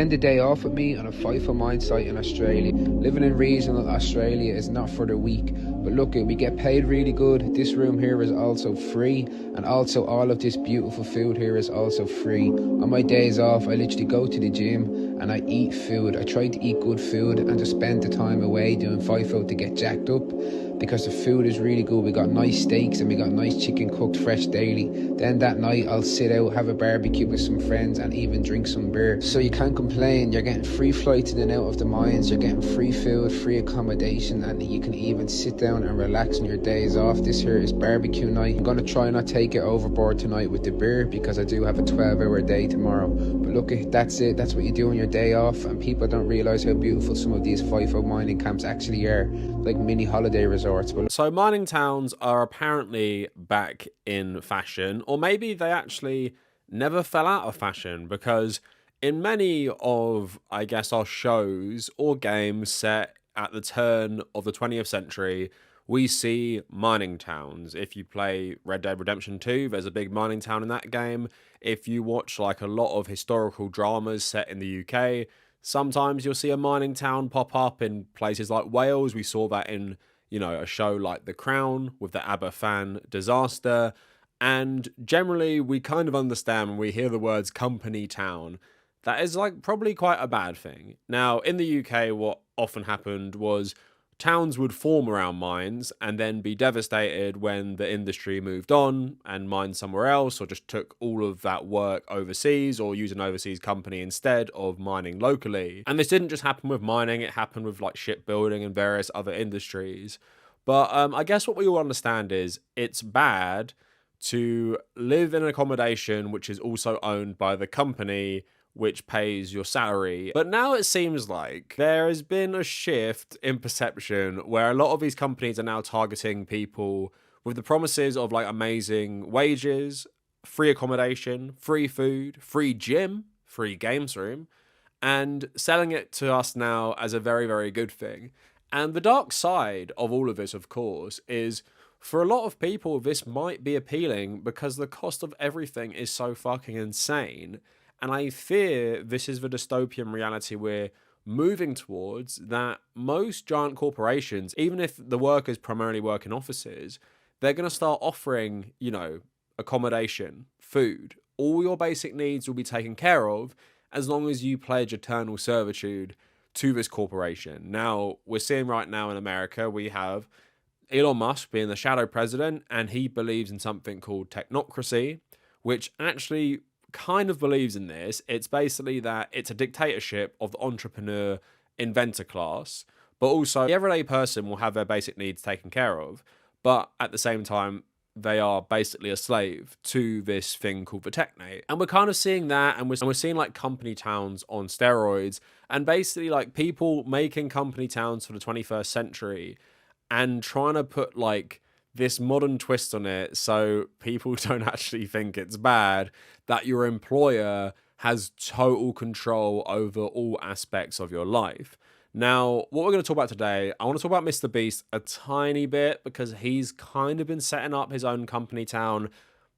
Spend the day off with me on a FIFO mine site in Australia. Living in regional Australia is not for the weak, but look, we get paid really good. This room here is also free, and also all of this beautiful food here is also free. On my days off, I literally go to the gym and I eat food. I try to eat good food and just spend the time away doing FIFO to get jacked up, because the food is really good. We got nice steaks and we got nice chicken cooked fresh daily. Then that night I'll sit out, have a barbecue with some friends and even drink some beer. So you can't complain. You're getting free flights in and out of the mines, you're getting free food, free accommodation, and you can even sit down and relax on your days off. This here is barbecue night. I'm gonna try not take it overboard tonight with the beer, because I do have a 12-hour day tomorrow. But look, that's it. That's what you do on your day off, and people don't realise how beautiful some of these FIFO mining camps actually are, like mini holiday resorts. So mining towns are apparently back in fashion, or maybe they actually never fell out of fashion, because in many of, I guess, our shows or games set at the turn of the 20th century, we see mining towns. If you play Red Dead Redemption 2, there's a big mining town in that game. If you watch like a lot of historical dramas set in the UK, sometimes you'll see a mining town pop up in places like Wales. We saw that in, you know, a show like The Crown with the Aberfan disaster. And generally, we kind of understand when we hear the words company town, that is like probably quite a bad thing. Now, in the UK, what often happened was towns would form around mines and then be devastated when the industry moved on and mined somewhere else, or just took all of that work overseas, or used an overseas company instead of mining locally. And this didn't just happen with mining, it happened with like shipbuilding and various other industries. But I guess what we all understand is it's bad to live in an accommodation which is also owned by the company which pays your salary. But now it seems like there has been a shift in perception where a lot of these companies are now targeting people with the promises of like amazing wages, free accommodation, free food, free gym, free games room, and selling it to us now as a very, very good thing. And the dark side of all of this, of course, is for a lot of people, this might be appealing because the cost of everything is so fucking insane. And I fear this is the dystopian reality we're moving towards, that most giant corporations, even if the workers primarily work in offices, they're going to start offering, you know, accommodation, food. All your basic needs will be taken care of as long as you pledge eternal servitude to this corporation. Now, we're seeing right now in America, we have Elon Musk being the shadow president, and he believes in something called technocracy, which actually kind of believes in this. It's basically that it's a dictatorship of the entrepreneur inventor class, but also the everyday person will have their basic needs taken care of, but at the same time they are basically a slave to this thing called the technate. And we're kind of seeing that, and we're seeing like company towns on steroids, and basically like people making company towns for the 21st century and trying to put like this modern twist on it so people don't actually think it's bad, that your employer has total control over all aspects of your life. Now, what we're going to talk about today, I want to talk about Mr. Beast a tiny bit because he's kind of been setting up his own company town.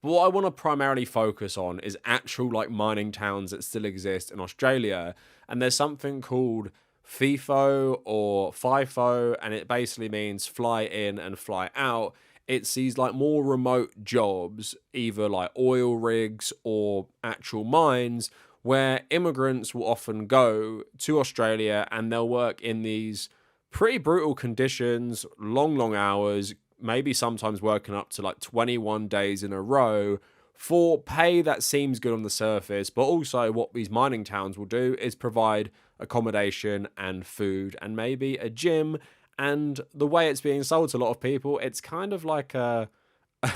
But what I want to primarily focus on is actual like mining towns that still exist in Australia. And there's something called FIFO or FIFO, and it basically means fly in and fly out. It's these like more remote jobs, either like oil rigs or actual mines, where immigrants will often go to Australia and they'll work in these pretty brutal conditions, long hours, maybe sometimes working up to like 21 days in a row for pay that seems good on the surface. But also what these mining towns will do is provide accommodation and food and maybe a gym. And the way it's being sold to a lot of people, it's kind of like a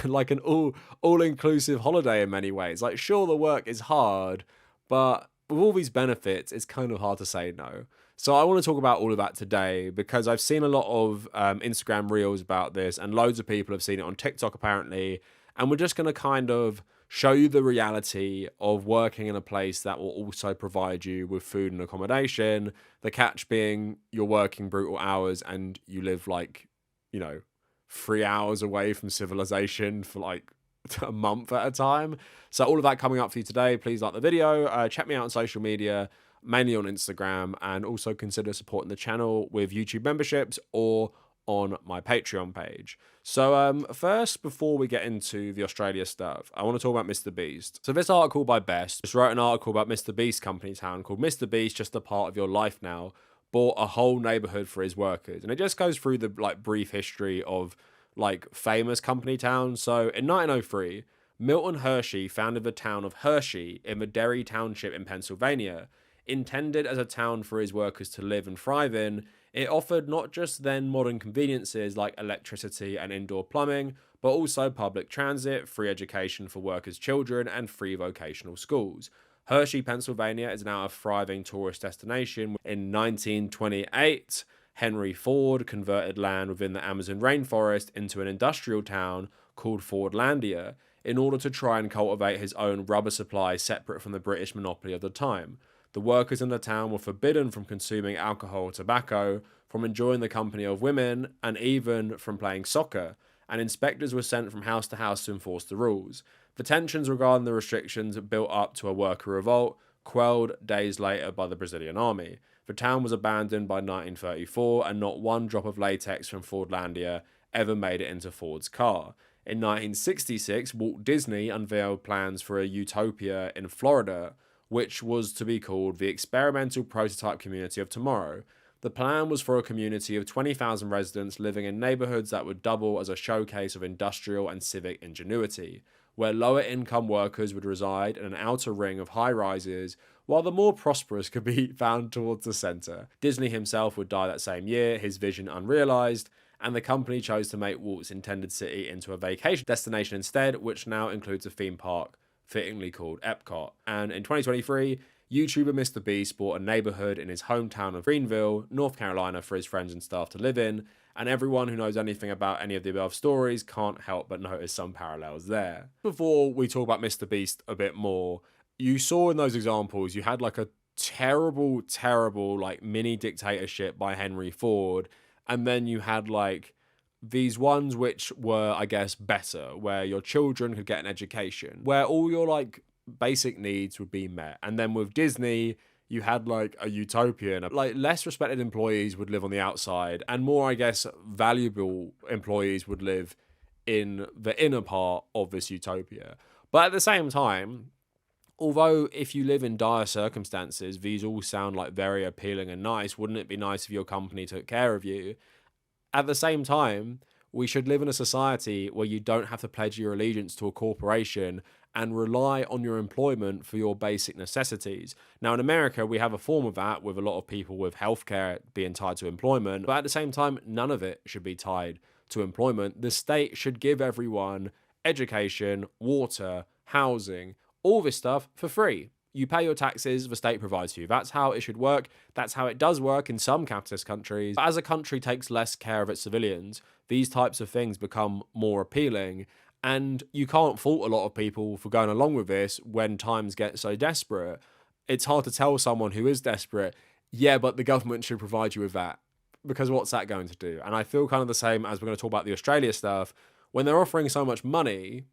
like an all-inclusive holiday in many ways. Like, sure, the work is hard, but with all these benefits, it's kind of hard to say no. So I want to talk about all of that today because I've seen a lot of Instagram reels about this, and loads of people have seen it on TikTok apparently. And we're just going to kind of show you the reality of working in a place that will also provide you with food and accommodation. The catch being you're working brutal hours and you live like, you know, 3 hours away from civilization for like a month at a time. So all of that coming up for you today. Please like the video. Check me out on social media. mainly on Instagram, and also consider supporting the channel with YouTube memberships or on my Patreon page. So first, before we get into the Australia stuff, I want to talk about Mr. Beast. So this article by Best just wrote an article about Mr. Beast company town called Mr. Beast Just a Part of Your Life Now bought a whole neighborhood for his workers. And it just goes through the brief history of famous company towns. So in 1903, Milton Hershey founded the town of Hershey in the Derry Township in Pennsylvania. Intended as a town for his workers to live and thrive in, it offered not just then modern conveniences like electricity and indoor plumbing, but also public transit, free education for workers' children, and free vocational schools. Hershey, Pennsylvania is now a thriving tourist destination. In 1928, Henry Ford converted land within the Amazon rainforest into an industrial town called Fordlandia in order to try and cultivate his own rubber supply separate from the British monopoly of the time. The workers in the town were forbidden from consuming alcohol or tobacco, from enjoying the company of women, and even from playing soccer, and inspectors were sent from house to house to enforce the rules. The tensions regarding the restrictions built up to a worker revolt, quelled days later by the Brazilian army. The town was abandoned by 1934, and not one drop of latex from Fordlandia ever made it into Ford's car. In 1966, Walt Disney unveiled plans for a utopia in Florida, which was to be called the Experimental Prototype Community of Tomorrow. The plan was for a community of 20,000 residents living in neighborhoods that would double as a showcase of industrial and civic ingenuity, where lower income workers would reside in an outer ring of high rises, while the more prosperous could be found towards the center. Disney himself would die that same year, his vision unrealized, and the company chose to make Walt's intended city into a vacation destination instead, which now includes a theme park fittingly called Epcot. And in 2023, YouTuber Mr. Beast bought a neighborhood in his hometown of Greenville, North Carolina, for his friends and staff to live in, and everyone who knows anything about any of the above stories can't help but notice some parallels there. Before we talk about Mr. Beast a bit more, you saw in those examples, you had a terrible, mini dictatorship by Henry Ford, and then you had these ones which were, I guess, better, where your children could get an education, where all your basic needs would be met. And then with Disney, you had a utopian, less respected employees would live on the outside, and more, I guess, valuable employees would live in the inner part of this utopia. But at the same time, although if you live in dire circumstances, these all sound very appealing and nice, wouldn't it be nice if your company took care of you? At the same time, we should live in a society where you don't have to pledge your allegiance to a corporation and rely on your employment for your basic necessities. Now, in America, we have a form of that with a lot of people with healthcare being tied to employment, but at the same time, none of it should be tied to employment. The state should give everyone education, water, housing, all this stuff for free. You pay your taxes, the state provides for you. That's how it should work. That's how it does work in some capitalist countries. But as a country takes less care of its civilians, these types of things become more appealing. And you can't fault a lot of people for going along with this when times get so desperate. It's hard to tell someone who is desperate, yeah, but the government should provide you with that. Because what's that going to do? And I feel kind of the same as we're going to talk about the Australia stuff. When they're offering so much money,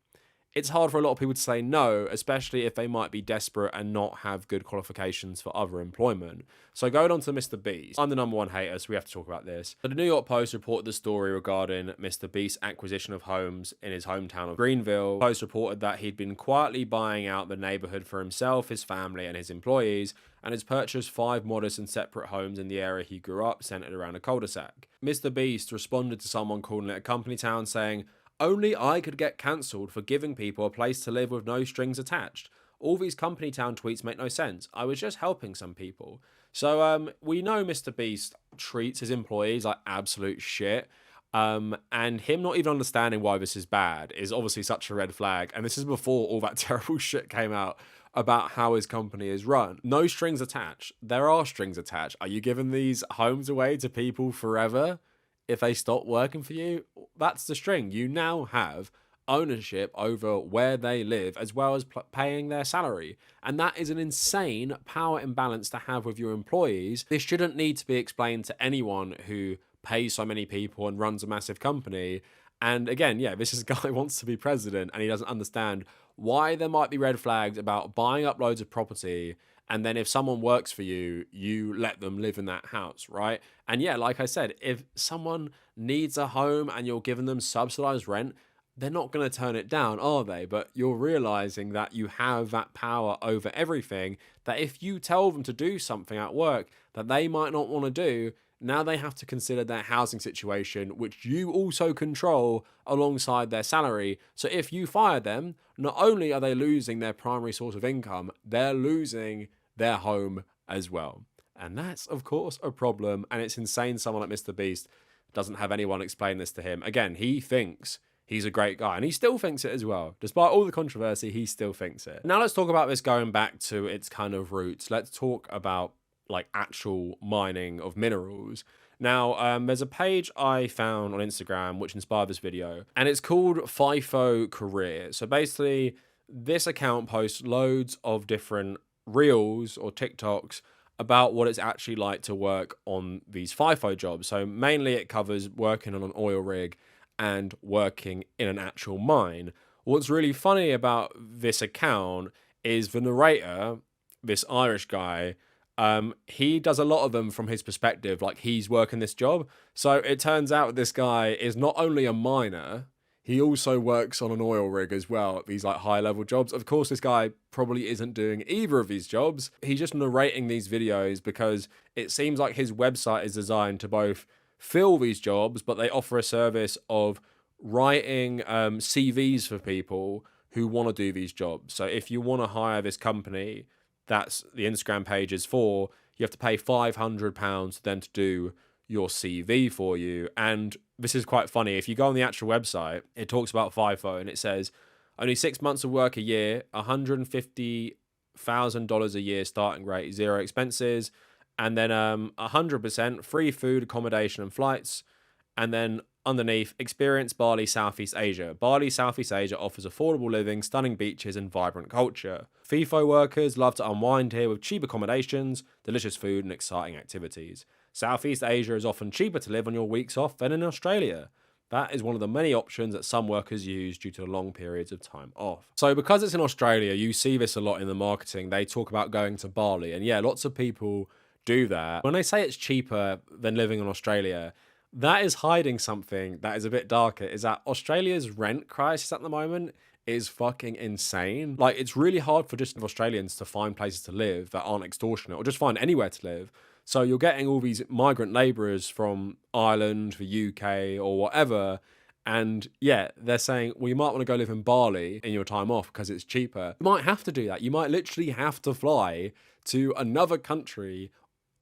it's hard for a lot of people to say no, especially if they might be desperate and not have good qualifications for other employment. So going on to Mr. Beast, I'm the number one hater, so we have to talk about this. So the New York Post reported the story regarding Mr. Beast's acquisition of homes in his hometown of Greenville. The Post reported that he'd been quietly buying out the neighborhood for himself, his family, and his employees, and has purchased 5 modest and separate homes in the area he grew up, centered around a cul-de-sac. Mr. Beast responded to someone calling it a company town, saying, "Only I could get cancelled for giving people a place to live with no strings attached. All these company town tweets make no sense. I was just helping some people." So we know Mr. Beast treats his employees like absolute shit. And him not even understanding why this is bad is obviously such a red flag. And this is before all that terrible shit came out about how his company is run. No strings attached. There are strings attached. Are you giving these homes away to people forever? If they stop working for you, that's the string. You now have ownership over where they live as well as paying their salary. And that is an insane power imbalance to have with your employees. This shouldn't need to be explained to anyone who pays so many people and runs a massive company. And again, yeah, this is a guy who wants to be president and he doesn't understand why there might be red flags about buying up loads of property And then if someone works for you, you let them live in that house, right? And yeah, like I said, if someone needs a home and you're giving them subsidized rent, they're not going to turn it down, are they? But you're realizing that you have that power over everything, that if you tell them to do something at work that they might not want to do, now they have to consider their housing situation, which you also control alongside their salary. So if you fire them, not only are they losing their primary source of income, they're losing their home as well. And that's, of course, a problem. And it's insane someone like Mr. Beast doesn't have anyone explain this to him. Again, he thinks he's a great guy, and he still thinks it as well. Despite all the controversy, he still thinks it. Now let's talk about this going back to its kind of roots. Let's talk about like actual mining of minerals. Now, there's a page I found on Instagram which inspired this video, and it's called FIFO Career. So basically, this account posts loads of different reels or TikToks about what it's actually like to work on these FIFO jobs. So mainly it covers working on an oil rig and working in an actual mine. What's really funny about this account is the narrator, this Irish guy, he does a lot of them from his perspective, like he's working this job. So it turns out this guy is not only a miner, he also works on an oil rig as well, these like high level jobs. Of course, this guy probably isn't doing either of these jobs. He's just narrating these videos because it seems like his website is designed to both fill these jobs, but they offer a service of writing CVs for people who want to do these jobs. So if you want to hire this company, that's the Instagram page is for, you have to pay £500 to them to do your CV for you. And this is quite funny. If you go on the actual website, it talks about FIFO and it says only 6 months of work a year, $150,000 a year starting rate, 0 expenses, and then 100% free food, accommodation and flights. And then underneath, experience Bali, Southeast Asia. Bali, Southeast Asia offers affordable living, stunning beaches, and vibrant culture. FIFO workers love to unwind here with cheap accommodations, delicious food, and exciting activities. Southeast Asia is often cheaper to live on your weeks off than in Australia. That is one of the many options that some workers use due to the long periods of time off. So because it's in Australia, you see this a lot in the marketing. They talk about going to Bali. And yeah, lots of people do that. When they say it's cheaper than living in Australia, that is hiding something that is a bit darker, is that Australia's rent crisis at the moment is fucking insane. Like, it's really hard for just Australians to find places to live that aren't extortionate, or just find anywhere to live. So you're getting all these migrant labourers from Ireland, the UK, or whatever, and yeah, they're saying, well, you might want to go live in Bali in your time off because it's cheaper. You might have to do that. You might literally have to fly to another country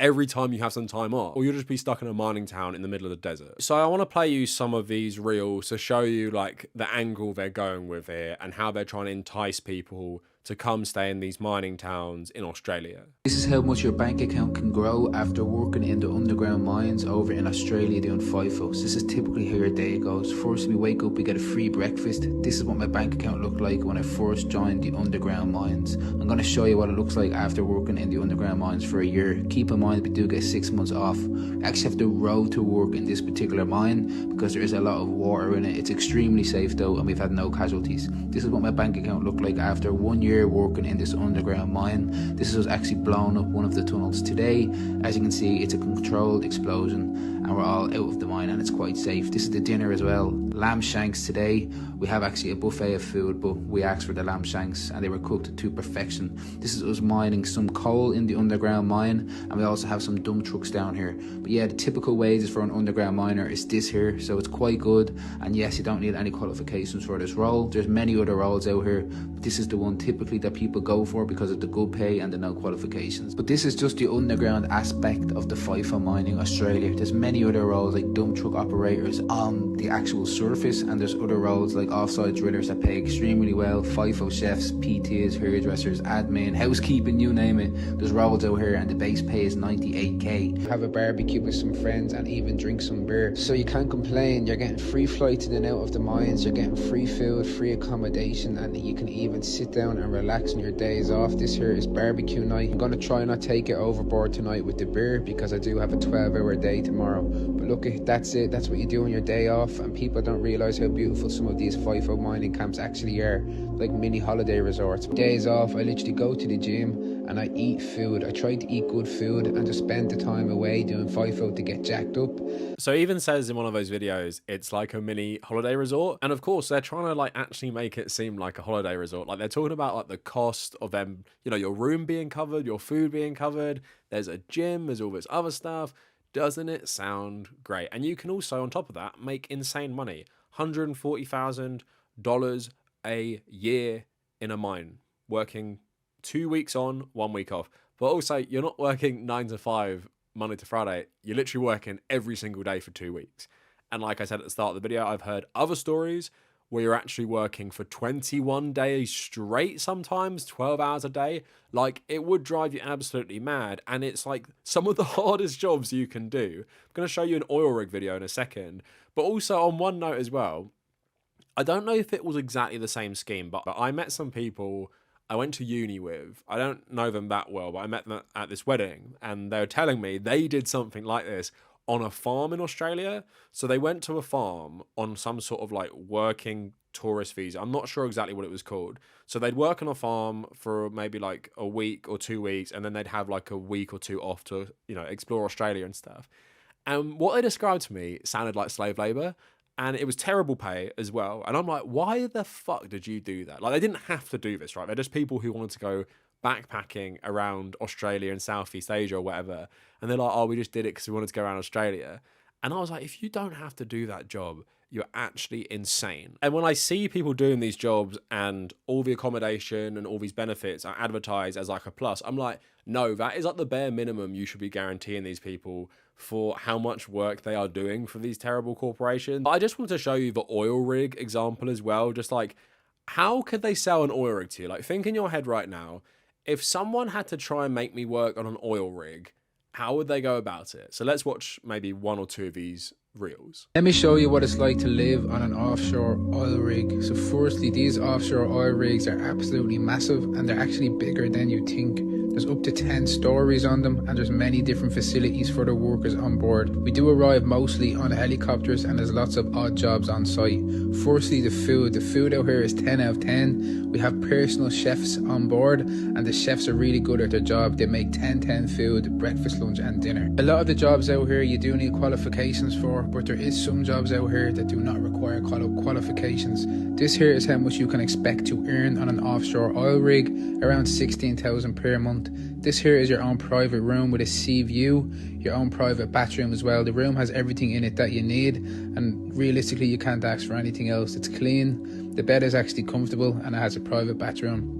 every time you have some time off, or you'll just be stuck in a mining town in the middle of the desert. So I want to play you some of these reels to show you like the angle they're going with here and how they're trying to entice people to come stay in these mining towns in Australia. This is how much your bank account can grow after working in the underground mines over in Australia doing FIFOs. This is typically how your day goes. First we wake up, we get a free breakfast. This is what my bank account looked like when I first joined the underground mines. I'm going to show you what it looks like after working in the underground mines for a year. Keep in mind we do get 6 months off. We actually have to row to work in this particular mine because there is a lot of water in it. It's extremely safe though, and we've had no casualties. This is what my bank account looked like after 1 year working in this underground mine. This was actually blown up one of the tunnels today. As you can see, it's a controlled explosion and we're all out of the mine and it's quite safe. This is the dinner as well. Lamb shanks today. We have actually a buffet of food, but we asked for the lamb shanks and they were cooked to perfection. This is us mining some coal in the underground mine, and we also have some dump trucks down here. But yeah, the typical wages for an underground miner is this here, so it's quite good. And yes, you don't need any qualifications for this role. There's many other roles out here, but this is the one typically that people go for because of the good pay and the no qualifications. But this is just the underground aspect of the FIFO mining Australia. There's many other roles like dump truck operators on the actual surface, and there's other roles like offside drillers that pay extremely well, FIFO chefs, PTs, hairdressers, admin, housekeeping, you name it. There's roles out here and the base pay is 98k. Have a barbecue with some friends and even drink some beer. So you can't complain. You're getting free flights in and out of the mines, you're getting free food, free accommodation, and you can even sit down and relax on your days off. This here is barbecue night. I'm going to try not take it overboard tonight with the beer because I do have a 12-hour day tomorrow. But look, that's it. That's what you do on your day off, and people don't don't realise how beautiful some of these FIFO mining camps actually are, like mini holiday resorts. Days off, I literally go to the gym and I eat food. I try to eat good food and just spend the time away doing FIFO to get jacked up. So he even says in one of those videos, it's like a mini holiday resort. And of course, they're trying to like actually make it seem like a holiday resort. Like they're talking about like the cost of them, you know, your room being covered, your food being covered. There's a gym, there's all this other stuff. Doesn't it sound great? And you can also, on top of that, make insane money. $140,000 a year in a mine, working 2 weeks on, 1 week off. But also, you're not working 9 to 5 Monday to Friday. You're literally working every single day for 2 weeks. And like I said at the start of the video, I've heard other stories where you're actually working for 21 days straight, sometimes 12 hours a day. Like, it would drive you absolutely mad. And it's like some of the hardest jobs you can do. I'm going to show you an oil rig video in a second. But also on one note as well, I don't know if it was exactly the same scheme, but I met some people I went to uni with. I don't know them that well, but I met them at this wedding, and they were telling me they did something like this on a farm in Australia. So they went to a farm on some sort of like working tourist visa. I'm not sure exactly what it was called. So they'd work on a farm for maybe like a week or 2 weeks, and then they'd have like a week or two off to, you know, explore Australia and stuff. And what they described to me sounded like slave labor. And it was terrible pay as well. And I'm like, why the fuck did you do that? Like, they didn't have to do this, right? They're just people who wanted to go backpacking around Australia and Southeast Asia or whatever. And they're like, oh, we just did it because we wanted to go around Australia. And I was like, if you don't have to do that job, you're actually insane. And when I see people doing these jobs and all the accommodation and all these benefits are advertised as like a plus, I'm like, no, that is like the bare minimum you should be guaranteeing these people for how much work they are doing for these terrible corporations. I just wanted to show you the oil rig example as well. Just like, how could they sell an oil rig to you? Like, think in your head right now, if someone had to try and make me work on an oil rig, how would they go about it? So let's watch maybe one or two of these reels. Let me show you what it's like to live on an offshore oil rig. So firstly, these offshore oil rigs are absolutely massive, and they're actually bigger than you think. There's up to 10 stories on them, and there's many different facilities for the workers on board. We do arrive mostly on helicopters, and there's lots of odd jobs on site. Firstly, the food. The food out here is 10 out of 10. We have personal chefs on board, and the chefs are really good at their job. They make 10-10 food, breakfast, lunch and dinner. A lot of the jobs out here you do need qualifications for, but there is some jobs out here that do not require qualifications. This here is how much you can expect to earn on an offshore oil rig, around 16,000 per month. This here is your own private room with a sea view, your own private bathroom as well. The room has everything in it that you need, and realistically you can't ask for anything else. It's clean, the bed is actually comfortable, and it has a private bathroom.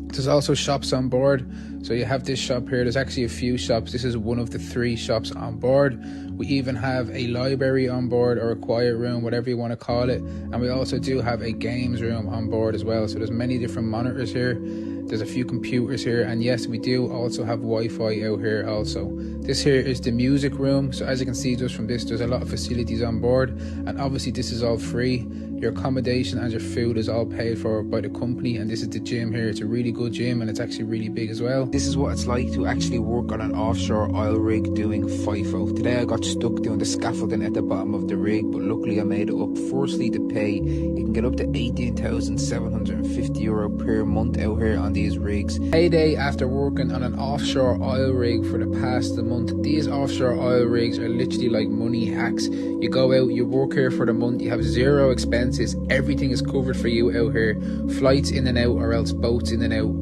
There's also shops on board. So you have this shop here. There's actually a few shops. This is one of the 3 shops on board. We even have a library on board, or a quiet room, whatever you want to call it. And we also do have a games room on board as well. So there's many different monitors here. There's a few computers here, and yes, we do also have Wi-Fi out here also. This here is the music room. So as you can see just from this, there's a lot of facilities on board, and obviously this is all free. Your accommodation and your food is all paid for by the company. And this is the gym here. It's a really good gym, and it's actually really big as well. This is what it's like to actually work on an offshore oil rig doing FIFO. Today I got stuck doing the scaffolding at the bottom of the rig, but luckily I made it up. Firstly, the pay. You can get up to €18,750 per month out here on these rigs. Payday after working on an offshore oil rig for the past month. These offshore oil rigs are literally like money hacks. You go out, you work here for the month, you have zero expenses. Everything is covered for you out here. Flights in and out, or else boats in and out.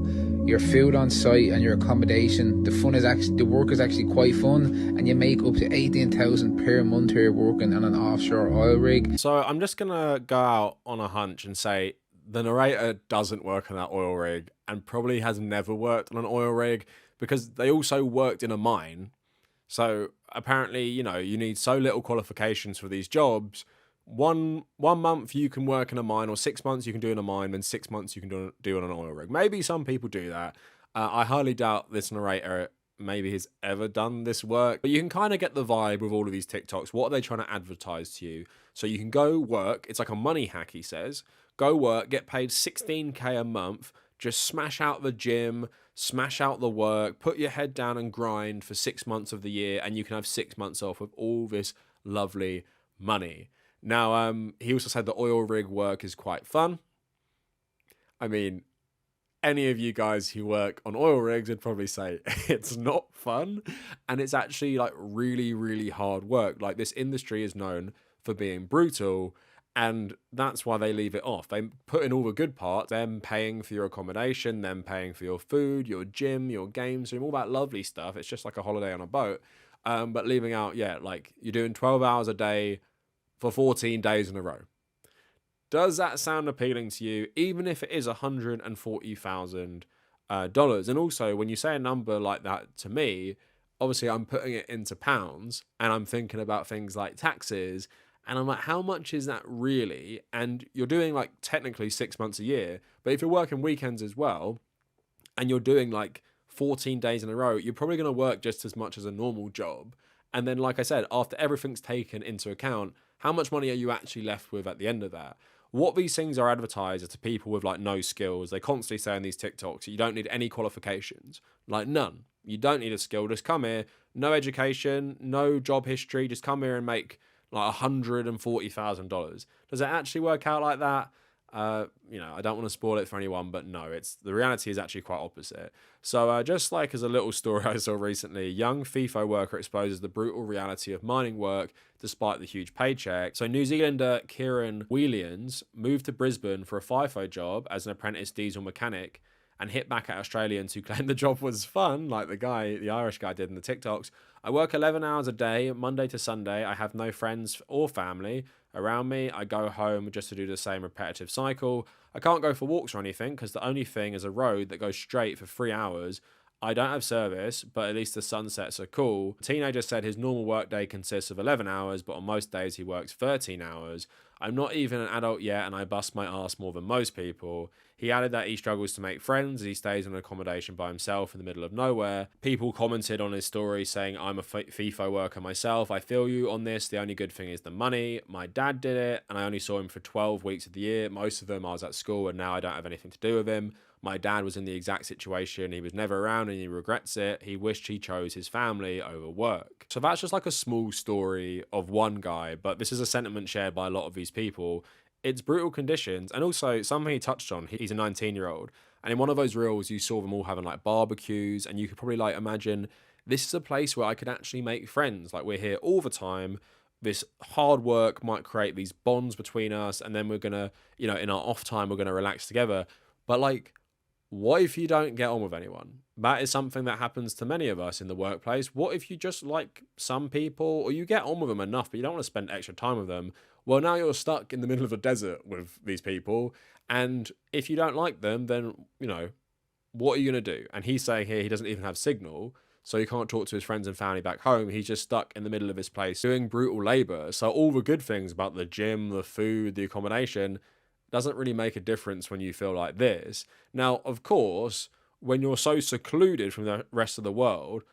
Your food on site and your accommodation. The work is actually quite fun, and you make up to 18,000 per month here working on an offshore oil rig. So I'm just gonna go out on a hunch and say the narrator doesn't work on that oil rig, and probably has never worked on an oil rig, because they also worked in a mine. So apparently, you know, you need so little qualifications for these jobs. One month you can work in a mine, or 6 months you can do in a mine, then 6 months you can do on an oil rig. Maybe some people do that. I highly doubt this narrator maybe has ever done this work, but you can kind of get the vibe with all of these TikToks. What are they trying to advertise to you? So you can go work. It's like a money hack, he says. Go work, get paid 16K a month, just smash out the gym, smash out the work, put your head down and grind for 6 months of the year, and you can have 6 months off with all this lovely money. Now, he also said the oil rig work is quite fun. I mean, any of you guys who work on oil rigs would probably say it's not fun, and it's actually like really, really hard work. Like, this industry is known for being brutal, and that's why they leave it off. They put in all the good parts, them paying for your accommodation, them paying for your food, your gym, your games room, all that lovely stuff. It's just like a holiday on a boat. But leaving out, yeah, like you're doing 12 hours a day for 14 days in a row. Does that sound appealing to you, even if it is $140,000? And also, when you say a number like that to me, obviously I'm putting it into pounds, and I'm thinking about things like taxes, and I'm like, how much is that really? And you're doing like technically 6 months a year, but if you're working weekends as well, and you're doing like 14 days in a row, you're probably going to work just as much as a normal job. And then, like I said, after everything's taken into account, how much money are you actually left with at the end of that? What these things are advertised are to people with like no skills. They constantly say in these TikToks that you don't need any qualifications, like none. You don't need a skill. Just come here, no education, no job history. Just come here and make like $140,000. Does it actually work out like that? I don't want to spoil it for anyone, but no, the reality is actually quite opposite. So just like as a little story I saw recently, young FIFO worker exposes the brutal reality of mining work despite the huge paycheck. So New Zealander Kieran Wheelians moved to Brisbane for a FIFO job as an apprentice diesel mechanic and hit back at Australians who claimed the job was fun, like the Irish guy did in the TikToks. I work 11 hours a day, Monday to Sunday. I have no friends or family around me. I go home just to do the same repetitive cycle. I can't go for walks or anything because the only thing is a road that goes straight for 3 hours. I don't have service, but at least the sunsets are cool. The teenager said his normal workday consists of 11 hours, but on most days he works 13 hours. I'm not even an adult yet, and I bust my ass more than most people. He added that he struggles to make friends as he stays in an accommodation by himself in the middle of nowhere. People commented on his story saying, I'm a FIFO worker myself. I feel you on this. The only good thing is the money. My dad did it, and I only saw him for 12 weeks of the year. Most of them I was at school, and now I don't have anything to do with him. My dad was in the exact situation. He was never around and he regrets it. He wished he chose his family over work. So that's just like a small story of one guy, but this is a sentiment shared by a lot of these people. It's brutal conditions, and also something he touched on. He's a 19-year-old, and in one of those reels you saw them all having like barbecues, and you could probably like imagine this is a place where I could actually make friends. Like, we're here all the time. This hard work might create these bonds between us, and then we're gonna, in our off time, we're gonna relax together. But like, what if you don't get on with anyone? That is something that happens to many of us in the workplace. What if you just like some people, or you get on with them enough, but you don't want to spend extra time with them? Well, now you're stuck in the middle of a desert with these people. And if you don't like them, then, what are you going to do? And he's saying here he doesn't even have signal, so he can't talk to his friends and family back home. He's just stuck in the middle of his place doing brutal labor. So all the good things about the gym, the food, the accommodation doesn't really make a difference when you feel like this. Now, of course, when you're so secluded from the rest of the world,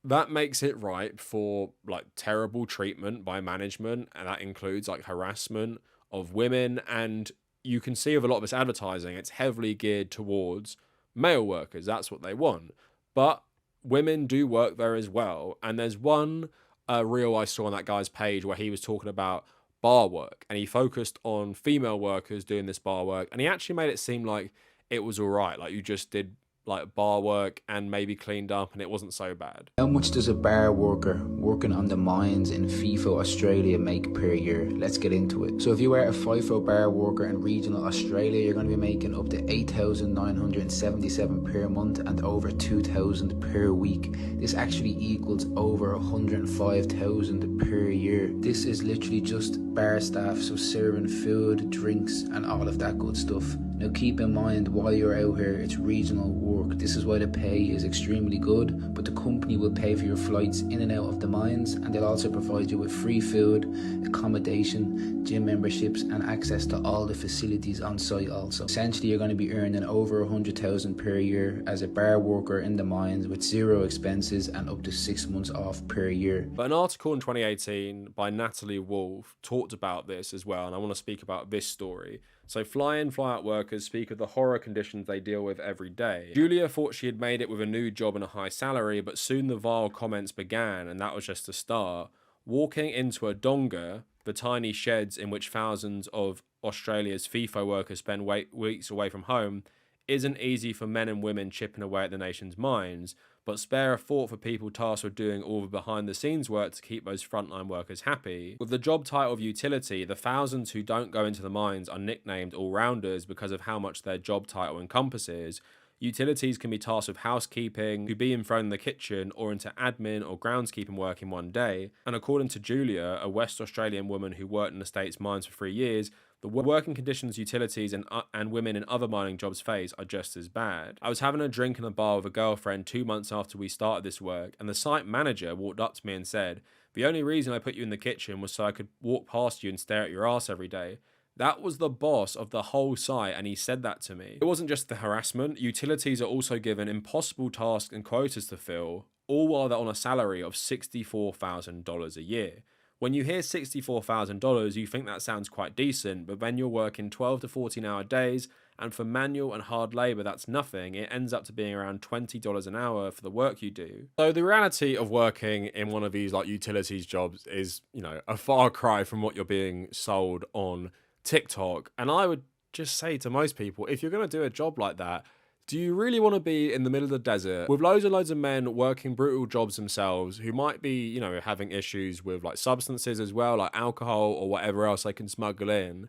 that makes it ripe for like terrible treatment by management, and that includes like harassment of women. And you can see with a lot of this advertising, it's heavily geared towards male workers. That's what they want. But women do work there as well. And there's one reel I saw on that guy's page where he was talking about bar work, and he focused on female workers doing this bar work, and he actually made it seem like it was all right, like you just did like bar work and maybe cleaned up and it wasn't so bad. How much does a bar worker working on the mines in FIFO Australia make per year? Let's get into it. So if you are a FIFO bar worker in regional Australia, you're going to be making up to 8,977 per month and over 2,000 per week. This actually equals over 105,000 per year. This is literally just bar staff, so serving food, drinks and all of that good stuff. Now keep in mind, while you're out here, it's regional work. This is why the pay is extremely good, but the company will pay for your flights in and out of the mines, and they'll also provide you with free food, accommodation, gym memberships and access to all the facilities on site also. Essentially, you're going to be earning over 100,000 per year as a bar worker in the mines with zero expenses and up to 6 months off per year. But an article in 2018 by Natalie Wolf talked about this as well, and I want to speak about this story. So fly-in, fly-out workers speak of the horror conditions they deal with every day. Julia thought she had made it with a new job and a high salary, but soon the vile comments began, and that was just the start. Walking into a donga, the tiny sheds in which thousands of Australia's FIFO workers spend weeks away from home isn't easy for men and women chipping away at the nation's mines, but spare a thought for people tasked with doing all the behind-the-scenes work to keep those frontline workers happy. With the job title of utility, the thousands who don't go into the mines are nicknamed all-rounders because of how much their job title encompasses. Utilities can be tasked with housekeeping, to being thrown in the kitchen, or into admin or groundskeeping work in one day. And according to Julia, a West Australian woman who worked in the state's mines for 3 years, the working conditions utilities and women in other mining jobs face are just as bad. I was having a drink in a bar with a girlfriend 2 months after we started this work, and the site manager walked up to me and said, "The only reason I put you in the kitchen was so I could walk past you and stare at your ass every day." That was the boss of the whole site, and he said that to me. It wasn't just the harassment. Utilities are also given impossible tasks and quotas to fill, all while they're on a salary of $64,000 a year. When you hear $64,000, you think that sounds quite decent, but when you're working 12 to 14-hour days, and for manual and hard labour that's nothing, it ends up to being around $20 an hour for the work you do. So the reality of working in one of these like utilities jobs is, a far cry from what you're being sold on TikTok. And I would just say to most people, if you're going to do a job like that, do you really want to be in the middle of the desert with loads and loads of men working brutal jobs themselves who might be, having issues with like substances as well, like alcohol or whatever else they can smuggle in,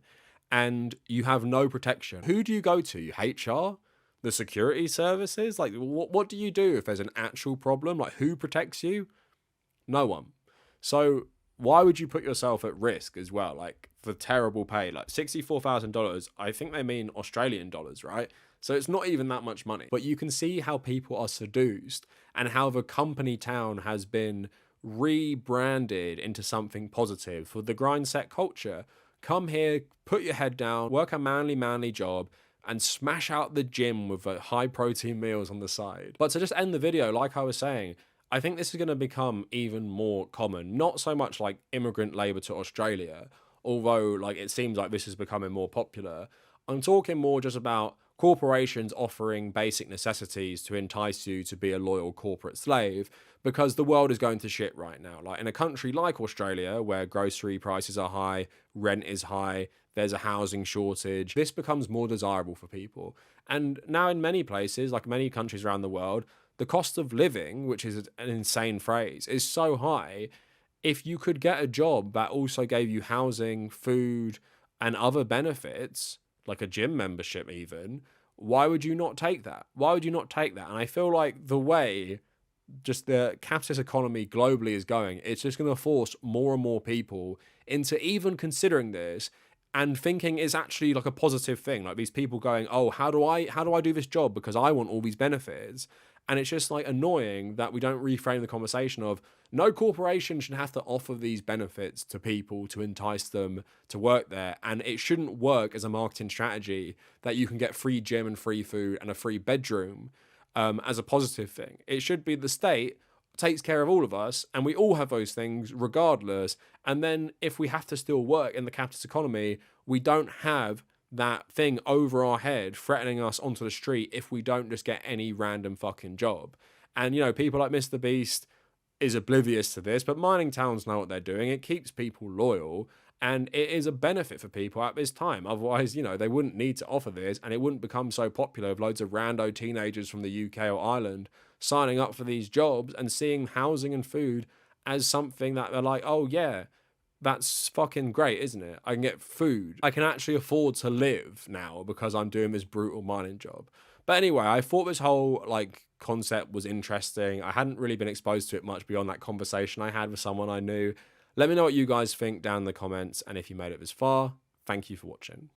and you have no protection? Who do you go to? HR? The security services? Like, what do you do if there's an actual problem? Like, who protects you? No one. So why would you put yourself at risk as well? Like, for terrible pay, like $64,000, I think they mean Australian dollars, right? So it's not even that much money. But you can see how people are seduced and how the company town has been rebranded into something positive for the grind set culture. Come here, put your head down, work a manly job, and smash out the gym with high protein meals on the side. But to just end the video, like I was saying, I think this is going to become even more common. Not so much like immigrant labor to Australia, although like it seems like this is becoming more popular. I'm talking more just about corporations offering basic necessities to entice you to be a loyal corporate slave, because the world is going to shit right now. Like in a country like Australia, where grocery prices are high, rent is high, there's a housing shortage, this becomes more desirable for people. And now in many places, like many countries around the world, the cost of living, which is an insane phrase, is so high. If you could get a job that also gave you housing, food, and other benefits, like a gym membership even, why would you not take that? Why would you not take that? And I feel like the way just the capitalist economy globally is going, it's just going to force more and more people into even considering this and thinking it's actually like a positive thing. Like these people going, oh, how do I do this job because I want all these benefits? And it's just like annoying that we don't reframe the conversation of no corporation should have to offer these benefits to people to entice them to work there. And it shouldn't work as a marketing strategy that you can get free gym and free food and a free bedroom as a positive thing. It should be the state takes care of all of us and we all have those things regardless. And then if we have to still work in the capitalist economy, we don't have that thing over our head threatening us onto the street if we don't just get any random fucking job. And people like Mr. Beast is oblivious to this, but mining towns know what they're doing. It keeps people loyal and it is a benefit for people at this time. Otherwise, they wouldn't need to offer this and it wouldn't become so popular with loads of rando teenagers from the UK or Ireland signing up for these jobs and seeing housing and food as something that they're like, oh yeah, that's fucking great, isn't it? I can get food. I can actually afford to live now because I'm doing this brutal mining job. But anyway, I thought this whole concept was interesting. I hadn't really been exposed to it much beyond that conversation I had with someone I knew. Let me know what you guys think down in the comments. And if you made it this far, thank you for watching.